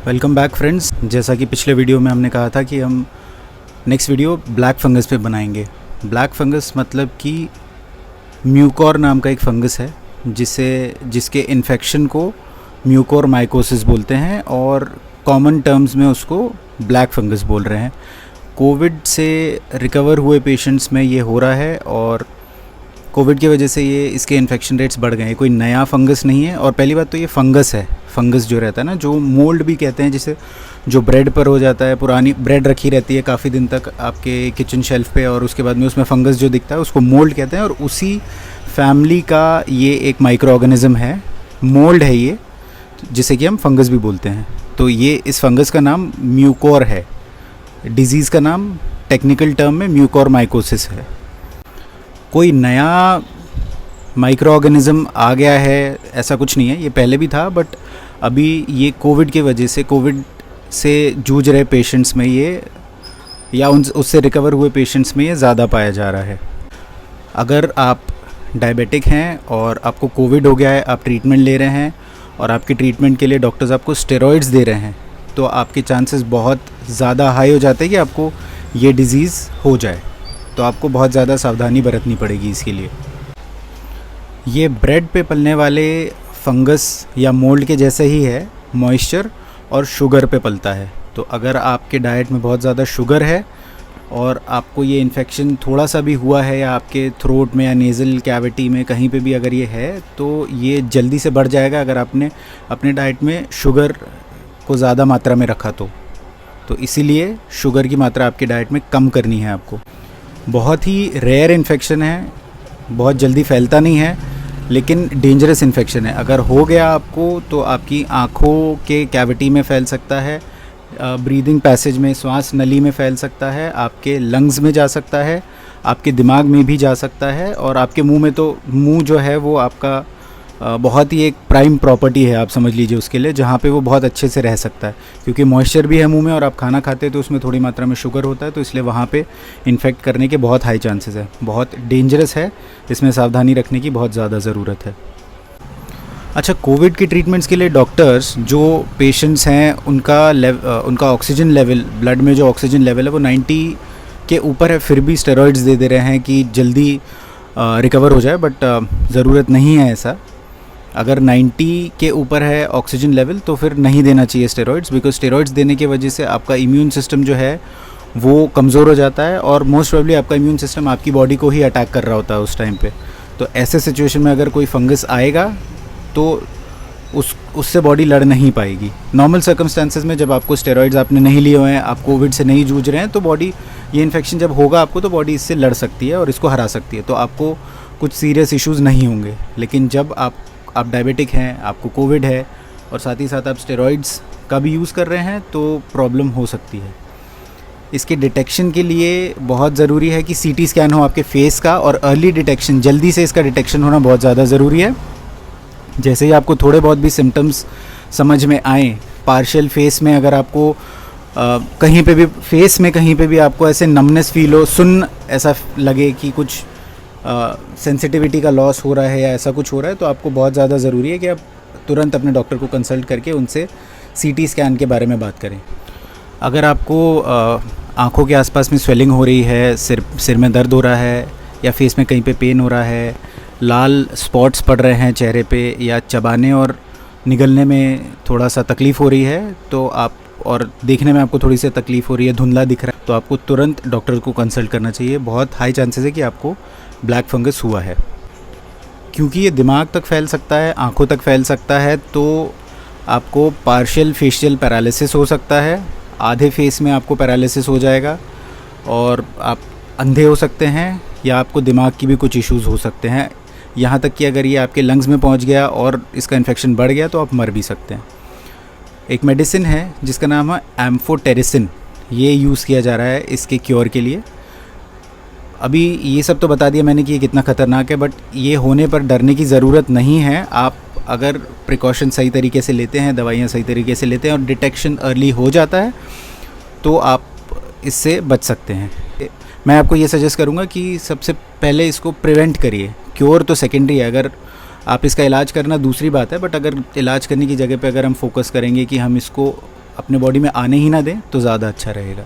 Welcome back friends. जैसा कि पिछले वीडियो में हमने कहा था कि हम नेक्स्ट वीडियो ब्लैक फंगस पे बनाएंगे। ब्लैक फंगस मतलब कि म्यूकोर नाम का एक फंगस है जिसके इन्फेक्शन को म्यूकोर माइकोसिस बोलते हैं और कॉमन टर्म्स में उसको ब्लैक फंगस बोल रहे हैं। कोविड से रिकवर हुए पेशेंट्स में ये हो रहा है और कोविड की वजह से इसके इन्फेक्शन रेट्स बढ़ गए हैं। कोई नया फंगस नहीं है और पहली बात तो ये फंगस है। फंगस जो रहता है ना, जो मोल्ड भी कहते हैं, जिसे जो ब्रेड पर हो जाता है, पुरानी ब्रेड रखी रहती है काफ़ी दिन तक आपके किचन शेल्फ पे और उसके बाद में उसमें फंगस जो दिखता है उसको मोल्ड कहते हैं और उसी फैमिली का ये एक माइक्रो ऑर्गेनिज्म है, मोल्ड है ये, जिसे कि हम फंगस भी बोलते हैं। तो ये इस फंगस का नाम म्यूकोर है। डिजीज़ का नाम टेक्निकल टर्म में म्यूकोर माइकोसिस है। कोई नया माइक्रो ऑर्गेनिज्म आ गया है ऐसा कुछ नहीं है, ये पहले भी था, बट अभी ये कोविड की वजह से, कोविड से जूझ रहे पेशेंट्स में ये या उससे रिकवर हुए पेशेंट्स में ये ज़्यादा पाया जा रहा है। अगर आप डायबिटिक हैं और आपको कोविड हो गया है, आप ट्रीटमेंट ले रहे हैं और आपके ट्रीटमेंट के लिए डॉक्टर्स आपको स्टेरॉइड्स दे रहे हैं, तो आपके चांसेस बहुत ज़्यादा हाई हो जाते हैं कि आपको ये डिज़ीज़ हो जाए। तो आपको बहुत ज़्यादा सावधानी बरतनी पड़ेगी इसके लिए। ये ब्रेड पे पलने वाले फंगस या मोल्ड के जैसे ही है, मॉइस्चर और शुगर पे पलता है। तो अगर आपके डाइट में बहुत ज़्यादा शुगर है और आपको ये इन्फेक्शन थोड़ा सा भी हुआ है या आपके थ्रोट में या नेज़ल कैविटी में कहीं पे भी अगर ये है, तो ये जल्दी से बढ़ जाएगा अगर आपने अपने डाइट में शुगर को ज़्यादा मात्रा में रखा तो इसीलिए शुगर की मात्रा आपकी डाइट में कम करनी है आपको। बहुत ही रेयर इन्फेक्शन है, बहुत जल्दी फैलता नहीं है, लेकिन डेंजरस इन्फेक्शन है। अगर हो गया आपको तो आपकी आँखों के कैविटी में फैल सकता है, ब्रीदिंग पैसेज में, श्वास नली में फैल सकता है, आपके लंग्स में जा सकता है, आपके दिमाग में भी जा सकता है और आपके मुंह में, तो मुंह जो है वो आपका बहुत ही एक प्राइम प्रॉपर्टी है, आप समझ लीजिए उसके लिए, जहाँ पे वो बहुत अच्छे से रह सकता है, क्योंकि मॉइस्चर भी है मुंह में और आप खाना खाते हैं तो उसमें थोड़ी मात्रा में शुगर होता है, तो इसलिए वहाँ पे इन्फेक्ट करने के बहुत हाई चांसेस है। बहुत डेंजरस है, इसमें सावधानी रखने की बहुत ज़्यादा ज़रूरत है। अच्छा, कोविड की ट्रीटमेंट्स के लिए डॉक्टर्स जो पेशेंट्स हैं उनका ऑक्सीजन लेवल, ब्लड में जो ऑक्सीजन लेवल है वो 90 के ऊपर है, फिर भी स्टेरॉइड्स दे रहे हैं कि जल्दी रिकवर हो जाए, बट ज़रूरत नहीं है ऐसा। अगर 90 के ऊपर है ऑक्सीजन लेवल तो फिर नहीं देना चाहिए स्टेरॉइड्स, बिकॉज स्टेरॉइड्स देने की वजह से आपका इम्यून सिस्टम जो है वो कमज़ोर हो जाता है और मोस्ट प्रोबेबली आपका इम्यून सिस्टम आपकी बॉडी को ही अटैक कर रहा होता है उस टाइम पे। तो ऐसे सिचुएशन में अगर कोई फंगस आएगा तो उससे बॉडी लड़ नहीं पाएगी। नॉर्मल सर्कमस्टेंसेज में जब आपको स्टेरॉइड्स आपने नहीं लिए हुए हैं, आप कोविड से नहीं जूझ रहे हैं, तो बॉडी, ये इन्फेक्शन जब होगा आपको तो बॉडी इससे लड़ सकती है और इसको हरा सकती है, तो आपको कुछ सीरियस इश्यूज़ नहीं होंगे। लेकिन जब आप डायबिटिक हैं, आपको कोविड है और साथ ही साथ आप स्टेरॉइड्स का भी यूज़ कर रहे हैं, तो प्रॉब्लम हो सकती है। इसके डिटेक्शन के लिए बहुत ज़रूरी है कि सीटी स्कैन हो आपके फेस का, और अर्ली डिटेक्शन, जल्दी से इसका डिटेक्शन होना बहुत ज़्यादा ज़रूरी है। जैसे ही आपको थोड़े बहुत भी सिम्टम्स समझ में आए, पार्शियल फेस में अगर आपको कहीं पे भी फेस में कहीं पे भी आपको ऐसे नमनेस फील हो, सुन्न ऐसा लगे कि कुछ सेंसिटिविटी का लॉस हो रहा है या ऐसा कुछ हो रहा है, तो आपको बहुत ज़्यादा ज़रूरी है कि आप तुरंत अपने डॉक्टर को कंसल्ट करके उनसे सीटी स्कैन के बारे में बात करें। अगर आपको आँखों के आसपास में स्वेलिंग हो रही है, सिर में दर्द हो रहा है या फेस में कहीं पे पेन हो रहा है, लाल स्पॉट्स पड़ रहे हैं चेहरे पे, या चबाने और निगलने में थोड़ा सा तकलीफ़ हो रही है, तो आप, और देखने में आपको थोड़ी सी तकलीफ़ हो रही है, धुंधला दिख रहा है, तो आपको तुरंत डॉक्टर को कंसल्ट करना चाहिए। बहुत हाई चांसेस है कि आपको ब्लैक फंगस हुआ है, क्योंकि ये दिमाग तक फैल सकता है, आँखों तक फैल सकता है, तो आपको पार्शियल फेशियल पैरालिसिस हो सकता है, आधे फेस में आपको पैरालिसिस हो जाएगा और आप अंधे हो सकते हैं, या आपको दिमाग की भी कुछ इश्यूज़ हो सकते हैं। यहाँ तक कि अगर ये आपके लंग्स में पहुँच गया और इसका इन्फेक्शन बढ़ गया तो आप मर भी सकते हैं। एक मेडिसिन है जिसका नाम है एम्फोटेरिसिन, ये यूज़ किया जा रहा है इसके क्योर के लिए। अभी ये सब तो बता दिया मैंने कि ये कितना ख़तरनाक है, बट ये होने पर डरने की ज़रूरत नहीं है। आप अगर प्रिकॉशन सही तरीके से लेते हैं, दवाइयाँ सही तरीके से लेते हैं और डिटेक्शन अर्ली हो जाता है, तो आप इससे बच सकते हैं। मैं आपको ये सजेस्ट करूँगा कि सबसे पहले इसको प्रिवेंट करिए। क्योर तो सेकेंडरी है, अगर आप इसका इलाज करना दूसरी बात है, बट अगर इलाज करने की जगह पे अगर हम फोकस करेंगे कि हम इसको अपने बॉडी में आने ही ना दें तो ज़्यादा अच्छा रहेगा।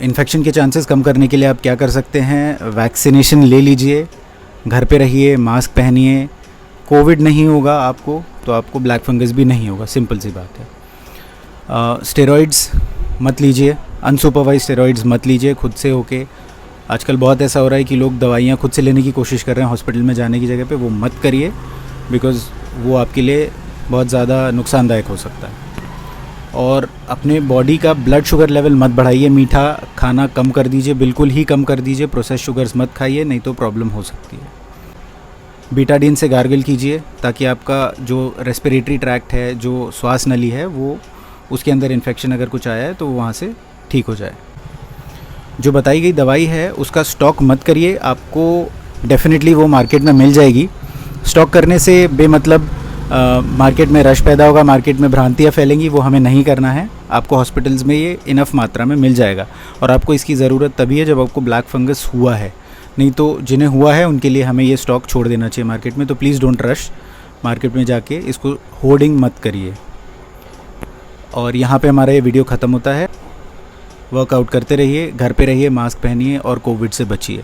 इन्फेक्शन के चांसेस कम करने के लिए आप क्या कर सकते हैं, वैक्सीनेशन ले लीजिए, घर पे रहिए, मास्क पहनिए। कोविड नहीं होगा आपको तो आपको ब्लैक फंगस भी नहीं होगा, सिंपल सी बात है। स्टेरॉइड्स मत लीजिए, अनसुपरवाइज स्टेरॉइड्स मत लीजिए खुद से होके। आजकल बहुत ऐसा हो रहा है कि लोग दवाइयाँ खुद से लेने की कोशिश कर रहे हैं हॉस्पिटल में जाने की जगह पे, वो मत करिए, बिकॉज़ वो आपके लिए बहुत ज़्यादा नुकसानदायक हो सकता है। और अपने बॉडी का ब्लड शुगर लेवल मत बढ़ाइए, मीठा खाना कम कर दीजिए, बिल्कुल ही कम कर दीजिए, प्रोसेस शुगर्स मत खाइए, नहीं तो प्रॉब्लम हो सकती है। बीटाडीन से गार्गल कीजिए ताकि आपका जो रेस्पिरेटरी ट्रैक्ट है, जो श्वास नली है, वो उसके अंदर इन्फेक्शन अगर कुछ आया है तो वहाँ से ठीक हो जाए। जो बताई गई दवाई है उसका स्टॉक मत करिए, आपको डेफिनेटली वो मार्केट में मिल जाएगी। स्टॉक करने से बेमतलब मार्केट में रश पैदा होगा, मार्केट में भ्रांतियाँ फैलेंगी, वो हमें नहीं करना है। आपको हॉस्पिटल्स में ये इनफ मात्रा में मिल जाएगा और आपको इसकी ज़रूरत तभी है जब आपको ब्लैक फंगस हुआ है, नहीं तो जिन्हें हुआ है उनके लिए हमें ये स्टॉक छोड़ देना चाहिए मार्केट में। तो प्लीज़ डोंट रश, मार्केट में जाके इसको होर्डिंग मत करिए। और यहाँ पे हमारा ये वीडियो ख़त्म होता है। वर्कआउट करते रहिए, घर पे रहिए, मास्क पहनिए और कोविड से बचिए।